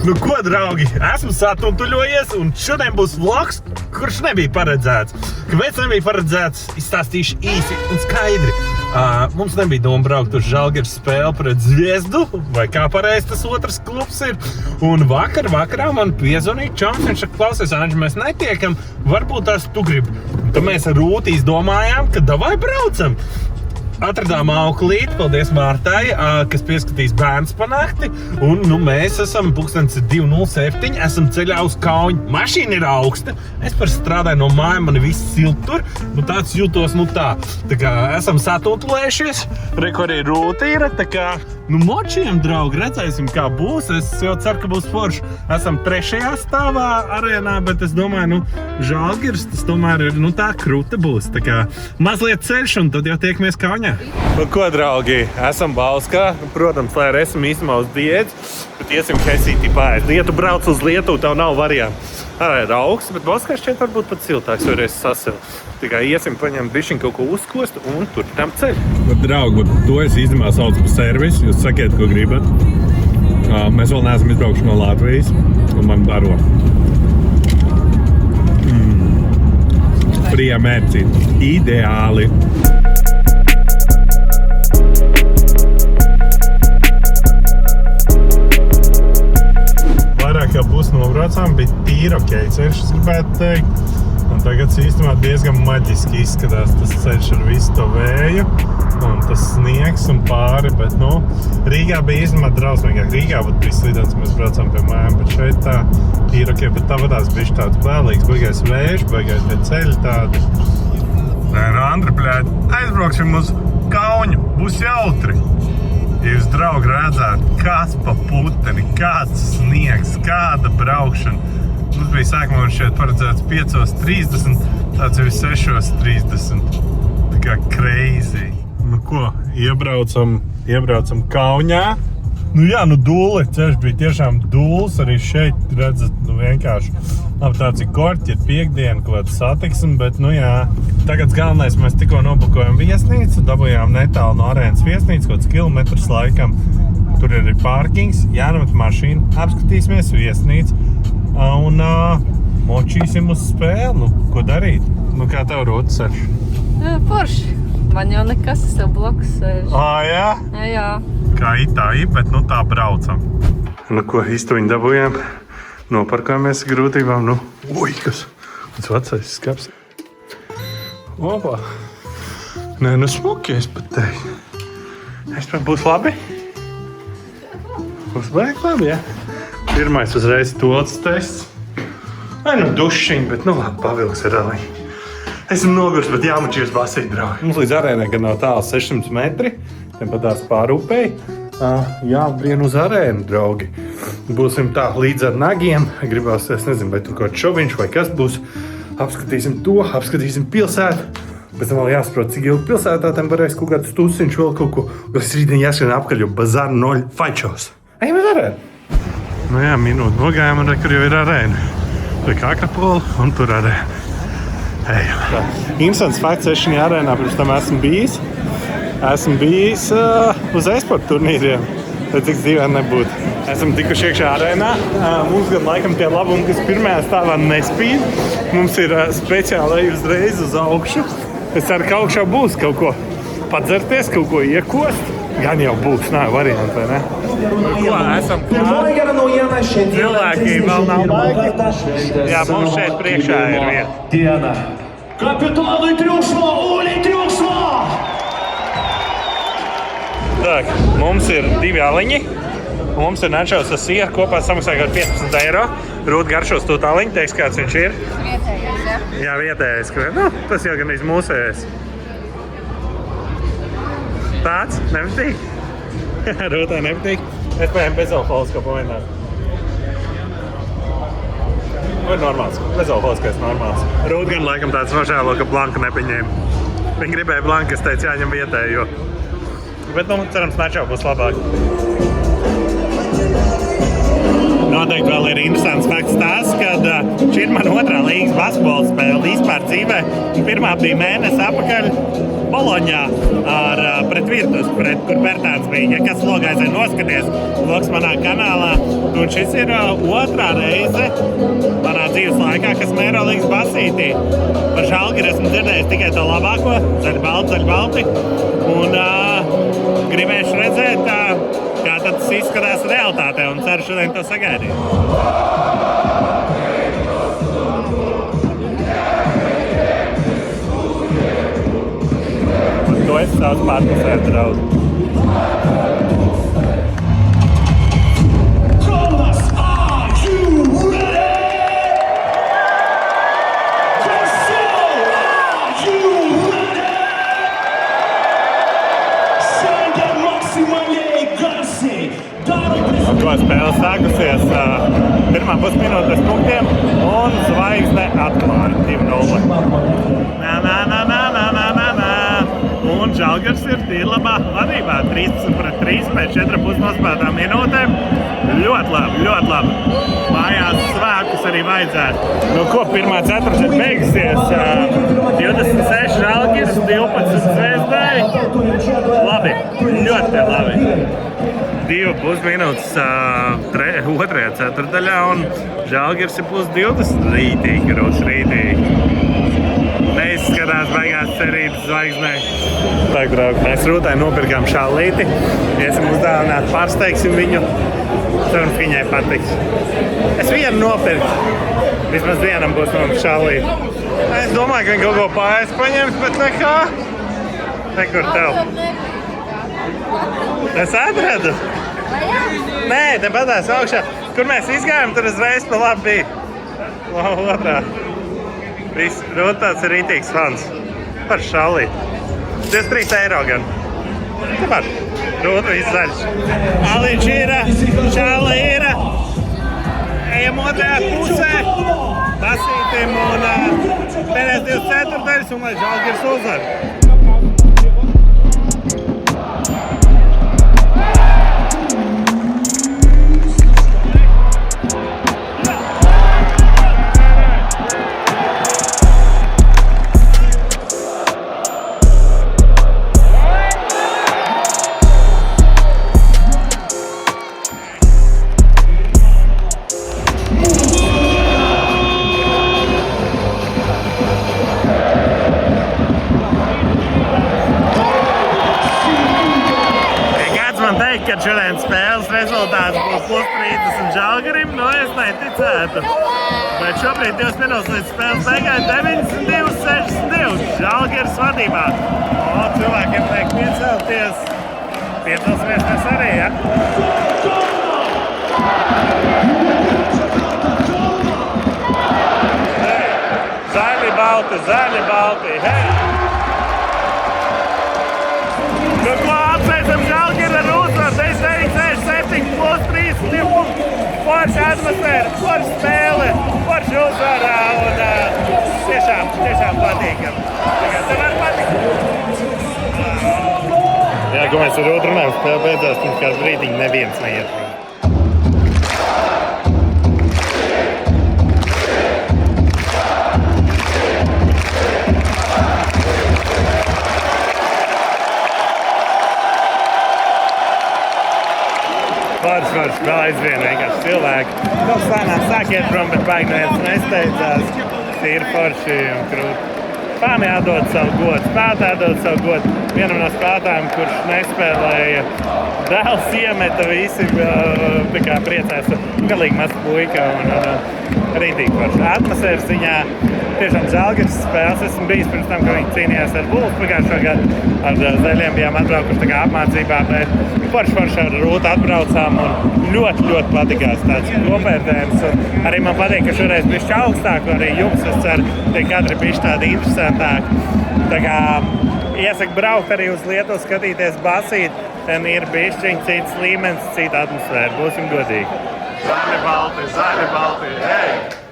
Nu ko, draugi, esmu satuntuļojies un šodien būs vlogs, kurš nebija paredzēts. Kāpēc nebija paredzēts, izstāstīšu īsi un skaidri. Mums nebija doma braukt uz Žalgiris spēli pret Zviezdu, vai kā pareizi tas otrs klubs ir. Un vakarā man piezvanīja čoms, viņš saka, klausies, Anži, mēs netiekam, varbūt tās tu gribi. Tad mēs ar Rūti izdomājām, ka davai braucam. Atradām auklīti, paldies Mārtai, kas pieskatīs bērns pa nakti. Un mēs esam 2:07, esam ceļā uz Kauņu. Mašīna ir augsta. Es par strādāju no mājām, mani viss silti tur. Tāds jūtos, tā. Tā kā esam satuntulējušies. Reku arī Rūti ir. Tā kā, močiem, draugi, redzēsim, kā būs. Es jau ceru, ka būs forši. Esam 3. stāvā arēnā, bet es domāju, Žalgiris, tas tomēr ir, tā kruta būs. Tā kā mazliet ceļš un tad jau tiekamies Kauņā. Nu ko, draugi, esam Bauskā. Protams, lai arī esam īstumā uz diētas, bet iesim Hesītī pārēc. Ja tu brauc uz Lietuvu, tev nav variantu. Arī ir augsts, bet Bauskā šķiet varbūt pat siltāks, varēs sasilt. Tikai iesim paņemt bišķiņ kaut ko uzkost un turpinām ceļu. Draugi, to es īstenībā saucu par servisu. Jūs sakiet, ko gribat. Mēs vēl neesam izbraukuši no Latvijas un man baro. Frijā mērcī. Ideāli. Vairāk jau pusi nobraucām, bija tīri okei ceļš, es gribētu teikt. Un tagad īstenībā diezgan maģiski izskatās tas ceļš ar visu to vēju. Un tas sniegs un pāri, bet Rīgā bija īstenībā drausmīgāk. Rīgā būtu bija slidens, mēs braucām pie mājām, bet šeit tā tīri okei, bet tā vadās bišķi tāds bēlīgs, baigais vējš, baigais tie ceļi tādi. Andri, bļēd, aizbrauksim uz Kauņu, būs jautri. Ja jūs, draugi, redzētu, kas pa puteni, kāds sniegs, kāda braukšana. Mums bija sākumā šeit paredzēts 5:30, tāds jau ir 6:30. Tā kā crazy. Nu ko, iebraucam Kauņā. Dūli, ceļš bija tiešām dūls, arī šeit redzat, vienkārši. Tāds ir korķi, ir piekdiena, kaut kāds satiksme, bet, Tagad galvenais, mēs tikko nobukojam viesnīcu, dabujām netālu no arēnas viesnīcu, kaut kāds kilometrs laikam. Tur ir pārkings, jānomet mašīnu, apskatīsimies viesnīcu un močīsim uz spēli. Ko darīt? Kā tev Rūta ceļš? Forši. Man jau nekas, es tev bloks sēž. Jā? Jā. Kā itā, bet tā braucam. Ko īstuņi dabujām? Noparkājamies grūtībām. Kas vecais skats. Opa. Smuki, es pat teiktu. Būs labi? Būs baigi labi, jā. Pirmais uzreiz tots tests. Dušiņi, bet labi, pavilks ir aliņi. Esmu nogurs, bet jāmačījos basīt, draugi. Mums līdz arēnai gan nav tālu 600 metri. Tāpat tās pārupēji. Jābrien uz arēnu, draugi. Būsim tā līdz ar nagiem. Gribās, es nezinu, vai tur kaut šoviņš vai kas būs. Apskatīsim to, apskatīsim pilsētu. Pēc tam vēl jāsaprot, cik ilgi pilsētā tam varēs kaut kāds tusiņš vēl kaut ko. Es rītdien jāskrien apkaļ, jo bazāru 0 fačos. Ejam uz arēnu. Minūti nogājām, un kur jau ir arēna. Tur kā Akrapola, un tur arēna. Ejam. Interesants fakts, es šajā arēnā pirms tam esmu bijis. Esmu bijis uz e-sporta turnīriem, tad cik dzīvēm nebūtu. Esam tikuši iekšā arēnā. Mums gan laikam tie labumi, kas pirmajā stāvā nespīd. Mums ir speciāli uzreiz uz augšu. Es ceru, ka augšā būs kaut ko padzerties, kaut ko iekost. Gan jau būs, nav variantu, vai ne? Esam klāti. Cilvēki vēl nav baigi. Mums šeit priekšā ir vieta. Капитаны трюкшма, Ули трюкшма! Так, mums ir 2 aliņi. Mums ir načos ar sieru, kopā samaksāja 15 eiro. Rūta garšos to aliņu, teiks, kāds viņš ir. Vietējais, jā? Jā, vietējais. Tas jau gan mūsējais. Tāds? Nepatīk? Rūtai nepatīk? Es paņēmu bezalkoholisko pamēģinājumu. Vai normāls? Bezalkoholiskais normāls. Rūta gan laikam tāds nožēlo, ka Blanka nepaņēma. Viņa gribēja Blanka, es teicu, jāņem vietējo. Bet, cerams, načau būs labāk. Noteikti vēl ir interesants fakts tās, kad šī ir mana otrā līgas basketbola spēle vispār dzīvē. Pirmā bija mēnesi apakaļ. Boloņā pret Virtus, kur Bērtāns bija. Ja kas logā aizvien noskaties, logs manā kanālā. Un šis ir otrā reize manā dzīves laikā, kas Eirolīgas basītī. Par Žalgiri esmu dzirdējis tikai to labāko, zaļbalti. Un gribējuši redzēt, kā tas izskatās realitātē, un ceru šodien to sagaidīt. To es saucu par atmosfēru draudu. Thomas, are you ready? Marcel, are you ready? Sende Maximale Garci, To spēle sākusies pirmā pusminūte bez punktiem un zvaigzne atklāja 2-0. Un Žalgiris ir tīri labā vadībā, 13-3 pēc 4,5 nospēlētām minūtēm. Ļoti labi. Mājās svēkus arī vajadzētu. Nu ko, pirmā ceturkšņa beigusies, 26 Žalgiris, 12 Zvezdai. Labi, ļoti labi. 2,5 minūtes otrajā ceturtdaļā un Žalgiris ir +20. Rītīgi. Neizskatās baigās cerības zvaigznei. Tā, draugi, mēs Rūtai nopirkām šālīti. Iesim uzdāvināt, pārsteigsim viņu. Cerams, viņai patiks. Es vienu nopirku. Vismaz vienam būs mums šālīti. Es domāju, ka viņi kaut ko pārējais paņems, bet nekā. Nekur tev. Es atradu. Nē, te patās augšā. Kur mēs izgājām, tur uzreiz pa labi bija. Otrā. Rūtāts ir rītīgs fans. Par šālīt. 23 eiro gan. Tāpēc. Rūta viss zaļš. Aliņš ir, šāla ir. Ejam otrajā pusē. Basītim un pēdējais 24. un lai Žalgiris uzvar. Kad šodien spēles rezultāts būs +30 Žalgirim, nu es neticētu. Bet šobrīd 2 minūtes līdz spēles beigai 92-62 Žalgiris vadībā. Cilvēkiem liek piecelties. Piecelsimies mēs arī, ja? Zaļi, balti, hei! Nu ko, apsveicam Žalgiri ar uzvaru, 9-6-7 +3 punkti. Forša atmosfēra, forša spēle, forša uzvarā un tiešām patīkam. Tev var patikt? Jā, ko mēs ar otru runājam, spēle beidzās, mums kāds brīdiņi neviens neiet. Forši, vēl aizvien vienkārši cilvēki. Kaut slēnām sāk iet prom, bet baigi neviens nesteidzās. Tīri forši un krūti. Spēlēm jādod savu godu, spēlētāji jādod savu godu. Vienam no spēlētājiem, kurš nespēlēja, dēls iemeta visi, tā kā priecājas. Galīgi maz puika un rītīgi forši. Atmosfēras ziņā tiešām Žalgiris spēles. Esmu bijis pirms tam, ka viņi cīnījās ar Bulls pagājušo gadu. Ar zaļiem bijām atbraukuši tā kā apmācībā, bet forši ar Rūtu atbraucām un ļoti patikās tāds kopvērtējums. Un arī man patīk, ka šoreiz bišķi augstāk, arī jums, es ceru, tie kadri bišķi tādi interesantāki. Tā kā iesaku braukt arī uz Lietuvu, skatīties basīt, ten ir bišķiņ cits līmenis, cita atmosfēra, būsim godīgi. Zaļi balti, hei!